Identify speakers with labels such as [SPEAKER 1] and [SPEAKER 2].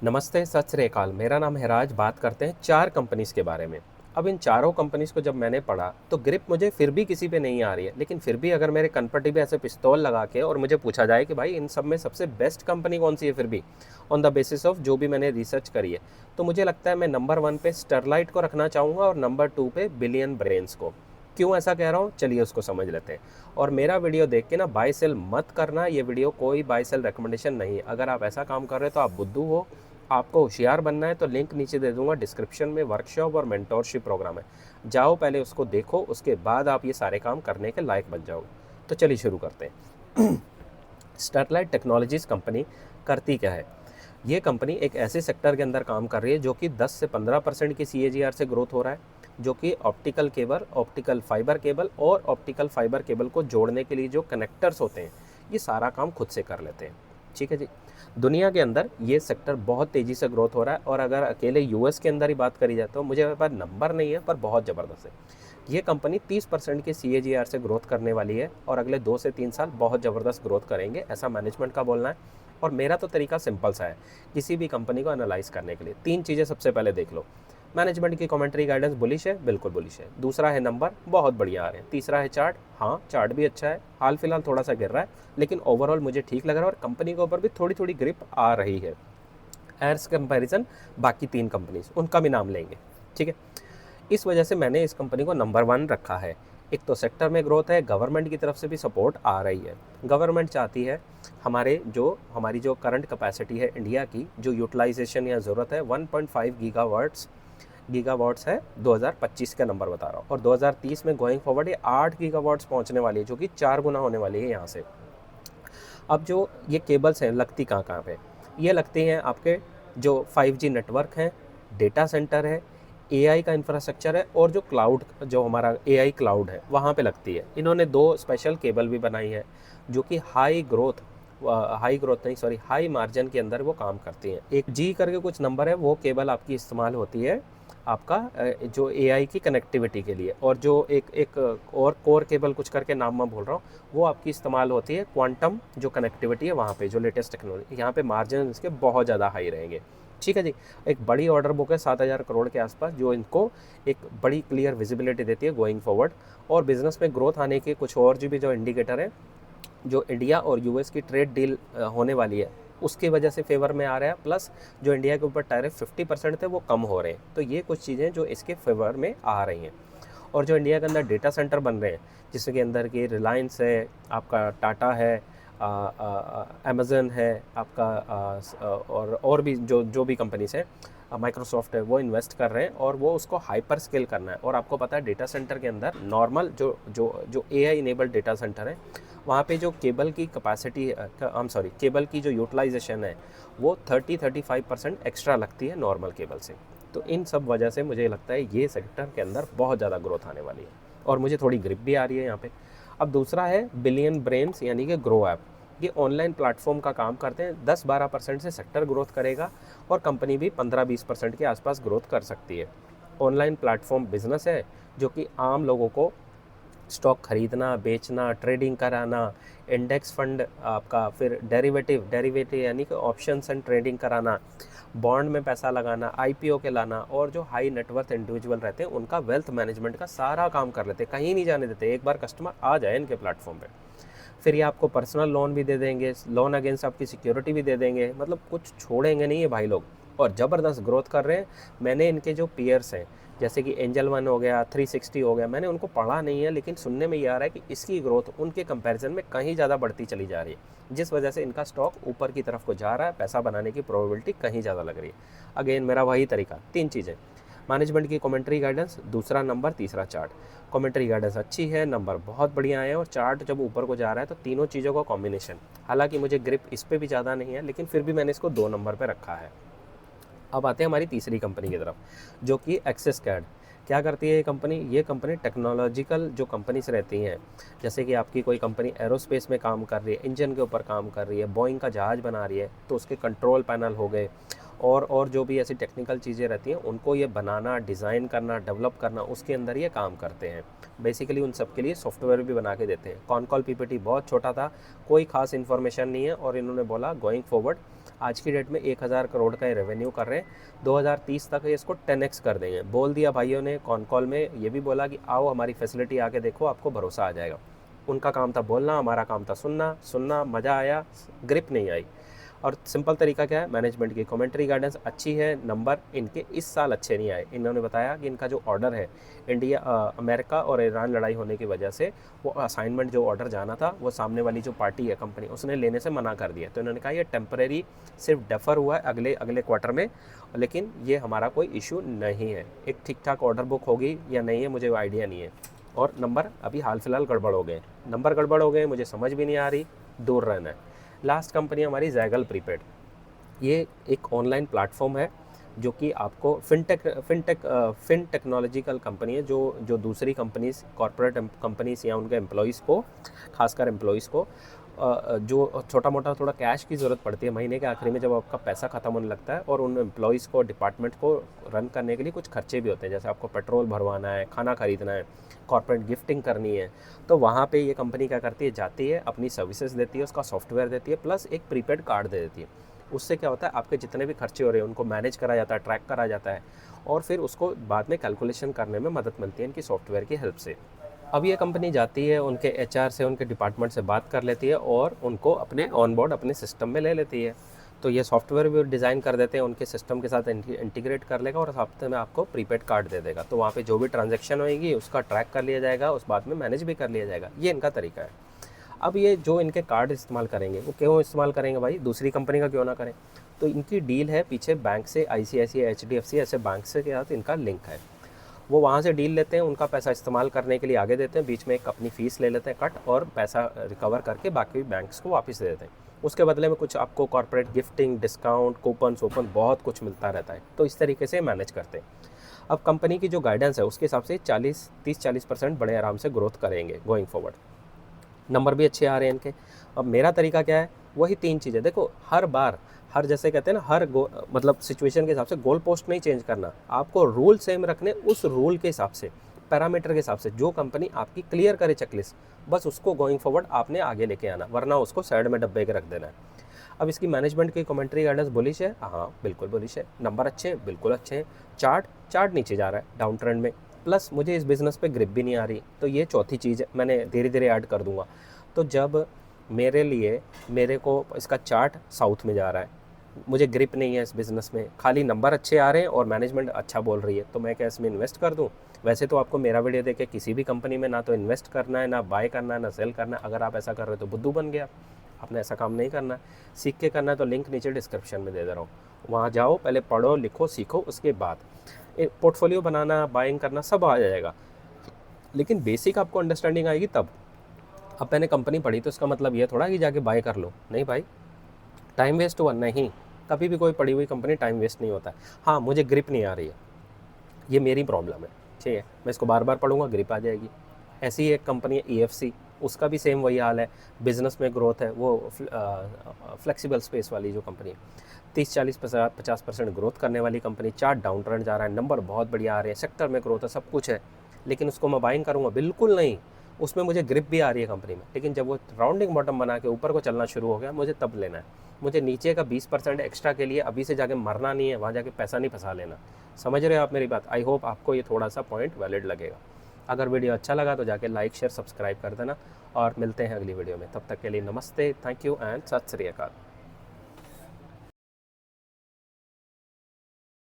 [SPEAKER 1] नमस्ते, सत श्री अकाल। मेरा नाम है राज। बात करते हैं 4 कंपनीज़ के बारे में। अब इन चारों कंपनीज़ को जब मैंने पढ़ा तो ग्रिप मुझे फिर भी किसी पे नहीं आ रही है, लेकिन फिर भी अगर मेरे कनपटी पे ऐसे पिस्तौल लगा के और मुझे पूछा जाए कि भाई इन सब में सबसे बेस्ट कंपनी कौन सी है, फिर भी ऑन द बेसिस ऑफ जो भी मैंने रिसर्च करी है, तो मुझे लगता है मैं नंबर 1 पे स्टरलाइट को रखना चाहूँगा और नंबर 2 पे बिलियन ब्रेन्स को। क्यों ऐसा कह रहा हूँ, चलिए उसको समझ लेते हैं। और मेरा वीडियो देख के ना बाय सेल मत करना, ये वीडियो कोई बाय सेल रिकमेंडेशन नहीं है। अगर आप ऐसा काम कर रहे हो तो आप बुद्धू हो, आपको होशियार बनना है तो लिंक नीचे दे दूंगा डिस्क्रिप्शन में। वर्कशॉप और मेंटोरशिप प्रोग्राम है, जाओ पहले उसको देखो, उसके बाद आप ये सारे काम करने के लायक बन जाओगे। तो चलिए शुरू करते हैं। स्टरलाइट टेक्नोलॉजीज कंपनी करती क्या है? ये कंपनी एक ऐसे सेक्टर के अंदर काम कर रही है जो कि 10 से 15% की CAGR से ग्रोथ हो रहा है, जो कि optical cable, optical fibre cable और ऑप्टिकल फाइबर केबल को जोड़ने के लिए जो कनेक्टर्स होते हैं, ये सारा काम खुद से कर लेते हैं। ठीक है जी। दुनिया के अंदर ये सेक्टर बहुत तेज़ी से ग्रोथ हो रहा है, और अगर अकेले US के अंदर ही बात करी जाए तो मुझे पास नंबर नहीं है, पर बहुत ज़बरदस्त है। ये कंपनी 30% की CAGR से ग्रोथ करने वाली है, और अगले 2 से 3 साल बहुत ज़बरदस्त ग्रोथ करेंगे, ऐसा मैनेजमेंट का बोलना है। और मेरा तो तरीका सिंपल सा है किसी भी कंपनी को एनालाइज करने के लिए। 3 चीज़ें सबसे पहले देख लो। मैनेजमेंट की कमेंट्री गाइडेंस बुलिश है, बिल्कुल बुलिश है। दूसरा है नंबर, बहुत बढ़िया आ रहे हैं। तीसरा है चार्ट, हाँ चार्ट भी अच्छा है, हाल फिलहाल थोड़ा सा गिर रहा है, लेकिन ओवरऑल मुझे ठीक लग रहा है, और कंपनी के ऊपर भी थोड़ी थोड़ी ग्रिप आ रही है एज कंपैरिजन बाकी 3 कंपनीज, उनका भी नाम लेंगे। ठीक है, इस वजह से मैंने इस कंपनी को नंबर 1 रखा है। एक तो सेक्टर में ग्रोथ है, गवर्नमेंट की तरफ से भी सपोर्ट आ रही है। गवर्नमेंट चाहती है हमारी जो करंट कैपेसिटी है इंडिया की, जो यूटिलाइजेशन या ज़रूरत है 1.5 गीगावाट्स है, 2025 का नंबर बता रहा हूँ, और 2030 में गोइंग फॉरवर्ड ये 8 गीगावाट्स पहुँचने वाली है, जो कि 4 गुना होने वाली है यहाँ से। अब जो ये केबल्स हैं लगती कहाँ कहाँ पे? ये लगती हैं आपके जो 5G नेटवर्क हैं, डेटा सेंटर है, AI का इंफ्रास्ट्रक्चर है, और जो क्लाउड, जो हमारा AI क्लाउड है, वहाँ पे लगती है। इन्होंने 2 स्पेशल केबल भी बनाई है जो कि हाई मार्जिन के अंदर वो काम करती हैं। एक G करके कुछ नंबर है, वो केबल आपकी इस्तेमाल होती है आपका जो AI की कनेक्टिविटी के लिए, और जो एक और कोर केबल कुछ करके नाम मैं भूल रहा हूँ, वो आपकी इस्तेमाल होती है क्वांटम जो कनेक्टिविटी है वहाँ पे, जो लेटेस्ट टेक्नोलॉजी, यहाँ पे मार्जिन इसके बहुत ज़्यादा हाई रहेंगे। ठीक है जी। एक बड़ी ऑर्डर बुक है 7,000 करोड़ के आसपास, जो इनको एक बड़ी क्लियर विजिबिलिटी देती है गोइंग फॉरवर्ड। और बिजनेस में ग्रोथ आने के कुछ और भी जो इंडिकेटर है, जो इंडिया और US की ट्रेड डील होने वाली है, उसकी वजह से फेवर में आ रहा है, प्लस जो इंडिया के ऊपर टैरिफ 50% थे वो कम हो रहे हैं। तो ये कुछ चीज़ें जो इसके फेवर में आ रही हैं। और जो इंडिया के अंदर डेटा सेंटर बन रहे हैं, जिसके अंदर की रिलायंस है, आपका टाटा है, अमेज़न है आपका, और भी जो भी कंपनीज हैं, माइक्रोसॉफ्ट है, वो इन्वेस्ट कर रहे हैं, और वो उसको हाइपर स्केल करना है। और आपको पता है डेटा सेंटर के अंदर नॉर्मल जो AI इनेबल्ड डेटा सेंटर है, वहाँ पे जो केबल की कैपेसिटी, केबल की जो यूटिलाइजेशन है, वो 30-35% एक्स्ट्रा लगती है नॉर्मल केबल से। तो इन सब वजह से मुझे लगता है ये सेक्टर के अंदर बहुत ज़्यादा ग्रोथ आने वाली है, और मुझे थोड़ी ग्रिप भी आ रही है यहाँ पे। अब दूसरा है बिलियन ब्रेन्स, यानी कि ग्रो ऐप। ये ऑनलाइन प्लेटफॉर्म का काम करते हैं, 10-12% से सेक्टर ग्रोथ करेगा, और कंपनी भी 15-20% के आसपास ग्रोथ कर सकती है। ऑनलाइन प्लेटफॉर्म बिजनेस है जो कि आम लोगों को स्टॉक खरीदना, बेचना, ट्रेडिंग कराना, इंडेक्स फंड आपका, फिर डेरिवेटिव यानी कि ऑप्शंस एंड ट्रेडिंग कराना, बॉन्ड में पैसा लगाना, IPO के लाना, और जो हाई नेटवर्थ इंडिविजुअल रहते हैं उनका वेल्थ मैनेजमेंट का सारा काम कर लेते हैं, कहीं नहीं जाने देते। एक बार कस्टमर आ जाए इनके प्लेटफॉर्म पे, फिर ये आपको पर्सनल लोन भी दे देंगे, लोन अगेंस्ट आपकी सिक्योरिटी भी दे देंगे, मतलब कुछ छोड़ेंगे नहीं है भाई लोग, और ज़बरदस्त ग्रोथ कर रहे हैं। मैंने इनके जो पीयर्स हैं, जैसे कि एंजल वन हो गया, 360 हो गया, मैंने उनको पढ़ा नहीं है, लेकिन सुनने में ये आ रहा है कि इसकी ग्रोथ उनके कंपैरिजन में कहीं ज़्यादा बढ़ती चली जा रही है, जिस वजह से इनका स्टॉक ऊपर की तरफ को जा रहा है, पैसा बनाने की प्रोबेबिलिटी कहीं ज़्यादा लग रही है। अगेन मेरा वही तरीका, 3 चीज़ें, मैनेजमेंट की कमेंट्री गाइडेंस, दूसरा नंबर, तीसरा चार्ट। कमेंट्री गाइडेंस अच्छी है, नंबर बहुत बढ़िया है, और चार्ट जब ऊपर को जा रहा है तो तीनों चीज़ों का कॉम्बिनेशन। हालांकि मुझे ग्रिप इस पर भी ज़्यादा नहीं है, लेकिन फिर भी मैंने इसको 2 नंबर पर रखा है। अब आते हैं हमारी तीसरी कंपनी की तरफ, जो कि एक्सेस कैड। क्या करती है ये कंपनी? ये कंपनी टेक्नोलॉजिकल जो कंपनीज रहती हैं, जैसे कि आपकी कोई कंपनी एरोस्पेस में काम कर रही है, इंजन के ऊपर काम कर रही है, बोइंग का जहाज़ बना रही है, तो उसके कंट्रोल पैनल हो गए, और जो भी ऐसी टेक्निकल चीज़ें रहती हैं उनको ये बनाना, डिज़ाइन करना, डेवलप करना, उसके अंदर ये काम करते हैं। बेसिकली उन सब के लिए सॉफ्टवेयर भी बना के देते हैं। कॉन कॉल PPT बहुत छोटा था, कोई खास इन्फॉर्मेशन नहीं है, और इन्होंने बोला गोइंग फॉरवर्ड आज की डेट में 1000 करोड़ का रेवेन्यू कर रहे हैं, 2030 तक ये इसको 10x कर देंगे। बोल दिया भाइयों ने कॉन कॉल में, ये भी बोला कि आओ हमारी फैसिलिटी आके देखो, आपको भरोसा आ जाएगा। उनका काम था बोलना, हमारा काम था सुनना, मज़ा आया, ग्रिप नहीं आई। और सिंपल तरीका क्या है, मैनेजमेंट की कमेंट्री गाइडेंस अच्छी है, नंबर इनके इस साल अच्छे नहीं आए। इन्होंने बताया कि इनका जो ऑर्डर है, अमेरिका और ईरान लड़ाई होने की वजह से वो असाइनमेंट जो ऑर्डर जाना था वो सामने वाली जो पार्टी है कंपनी, उसने लेने से मना कर दिया। तो इन्होंने कहा ये टेम्परेरी सिर्फ डेफर हुआ है अगले क्वार्टर में, लेकिन ये हमारा कोई इशू नहीं है। एक ठीक ठाक ऑर्डर बुक होगी या नहीं है मुझे वो आइडिया नहीं है। और नंबर अभी हाल फिलहाल गड़बड़ हो गए, नंबर गड़बड़ हो गए, मुझे समझ भी नहीं आ रही, दूर रहना है। लास्ट कंपनी हमारी ज़ैगल प्रीपेड। ये एक ऑनलाइन प्लेटफॉर्म है जो कि आपको फिन टेक्नोलॉजिकल कंपनी है, जो दूसरी कंपनीज, कॉर्पोरेट कंपनीज या उनके एम्प्लॉयज़ को, खासकर एम्प्लॉयज़ को जो छोटा मोटा थोड़ा कैश की ज़रूरत पड़ती है महीने के आखिरी में जब आपका पैसा ख़त्म होने लगता है, और उन एम्प्लॉयज़ को, डिपार्टमेंट को रन करने के लिए कुछ खर्चे भी होते हैं, जैसे आपको पेट्रोल भरवाना है, खाना ख़रीदना है, कॉर्पोरेट गिफ्टिंग करनी है। तो वहाँ पे ये कंपनी क्या करती है, जाती है, अपनी सर्विसेज देती है, उसका सॉफ्टवेयर देती है, प्लस एक प्रीपेड कार्ड दे देती है। उससे क्या होता है, आपके जितने भी खर्चे हो रहे हैं उनको मैनेज करा जाता है, ट्रैक करा जाता है, और फिर उसको बाद में कैलकुलेशन करने में मदद मिलती है इनकी सॉफ्टवेयर की हेल्प से। अब ये कंपनी जाती है, उनके एचआर से, उनके डिपार्टमेंट से बात कर लेती है और उनको अपने ऑन बोर्ड अपने सिस्टम में ले लेती है। तो ये सॉफ्टवेयर भी डिज़ाइन कर देते हैं, उनके सिस्टम के साथ इंटीग्रेट कर लेगा और हफ्ते में आपको प्रीपेड कार्ड दे देगा। तो वहाँ पे जो भी ट्रांजैक्शन होगी उसका ट्रैक कर लिया जाएगा, उस बाद में मैनेज भी कर लिया जाएगा। ये इनका तरीका है। अब ये जो इनके कार्ड इस्तेमाल करेंगे वो क्यों इस्तेमाल करेंगे भाई, दूसरी कंपनी का क्यों ना करें। तो इनकी डील है पीछे बैंक से, ICICI, HDFC ऐसे बैंक से के साथ इनका लिंक है। वो वहाँ से डील लेते हैं, उनका पैसा इस्तेमाल करने के लिए आगे देते हैं, बीच में एक अपनी फ़ीस ले लेते हैं कट, और पैसा रिकवर करके बाकी बैंक्स को वापस दे देते हैं। उसके बदले में कुछ आपको कॉर्पोरेट गिफ्टिंग, डिस्काउंट, कूपन बहुत कुछ मिलता रहता है। तो इस तरीके से मैनेज करते हैं। अब कंपनी की जो गाइडेंस है उसके हिसाब से 30-40% बड़े आराम से ग्रोथ करेंगे गोइंग फॉरवर्ड। नंबर भी अच्छे आ रहे हैं इनके। अब मेरा तरीका क्या है, वही 3 चीज़ें। देखो, हर बार जैसे कहते हैं ना, मतलब सिचुएशन के हिसाब से गोल पोस्ट नहीं चेंज करना, आपको रूल सेम रखने, उस रूल के हिसाब से, पैरामीटर के हिसाब से जो कंपनी आपकी क्लियर करे चेकलिस्ट, बस उसको गोइंग फॉरवर्ड आपने आगे लेके आना, वरना उसको साइड में डब्बे के रख देना है। अब इसकी मैनेजमेंट की कमेंट्री गाइडेंस बुलिश है, हाँ बिल्कुल बुलिश है। नंबर अच्छे हैं, बिल्कुल अच्छे हैं। चार्ट नीचे जा रहा है डाउन ट्रेंड में, प्लस मुझे इस बिज़नेस पे ग्रिप भी नहीं आ रही। तो ये चौथी चीज़ है, मैंने धीरे धीरे ऐड कर दूंगा। तो जब मेरे को इसका चार्ट साउथ में जा रहा है, मुझे ग्रिप नहीं है इस बिज़नेस में, खाली नंबर अच्छे आ रहे हैं और मैनेजमेंट अच्छा बोल रही है, तो मैं क्या इसमें इन्वेस्ट कर दूं। वैसे तो आपको मेरा वीडियो देख के किसी भी कंपनी में ना तो इन्वेस्ट करना है, ना बाय करना है, ना सेल करना है। अगर आप ऐसा कर रहे हो तो बुद्धू बन गया, आपने ऐसा काम नहीं करना है। सीख के करना है तो लिंक नीचे डिस्क्रिप्शन में दे रहा हूँ, वहाँ जाओ, पहले पढ़ो, लिखो, सीखो, उसके बाद पोर्टफोलियो बनाना, बाइंग करना सब आ जाएगा, लेकिन बेसिक आपको अंडरस्टैंडिंग आएगी तब। अब मैंने कंपनी पढ़ी तो इसका मतलब ये थोड़ा कि जाके बाय कर लो, नहीं भाई, टाइम वेस्ट हुआ नहीं। कभी भी कोई पढ़ी हुई कंपनी टाइम वेस्ट नहीं होता है। हाँ, मुझे ग्रिप नहीं आ रही है, ये मेरी प्रॉब्लम है, ठीक है, मैं इसको बार बार पढ़ूंगा, ग्रिप आ जाएगी। ऐसी ही एक कंपनी है EFC, उसका भी सेम वही हाल है, बिजनेस में ग्रोथ है, वो फ्लेक्सिबल स्पेस वाली जो कंपनी है, 30-40-50% ग्रोथ करने वाली कंपनी। चार्ट डाउन ट्रेंड जा रहा है, नंबर बहुत बढ़िया आ रहे हैं, सेक्टर में ग्रोथ है, सब कुछ है, लेकिन उसको मैं बाइंग करूँगा बिल्कुल नहीं। उसमें मुझे ग्रिप भी आ रही है कंपनी में, लेकिन जब वो राउंडिंग बॉटम बना के ऊपर को चलना शुरू हो गया, मुझे तब लेना है। मुझे नीचे का 20% एक्स्ट्रा के लिए अभी से जाके मरना नहीं है, वहाँ जाके पैसा नहीं फंसा लेना। समझ रहे हो आप मेरी बात? आई होप आपको ये थोड़ा सा पॉइंट वैलिड लगेगा। अगर वीडियो अच्छा लगा तो जाके लाइक, शेयर, सब्सक्राइब कर देना, और मिलते हैं अगली वीडियो में। तब तक के लिए नमस्ते, थैंक यू एंड सत श्री अकाल।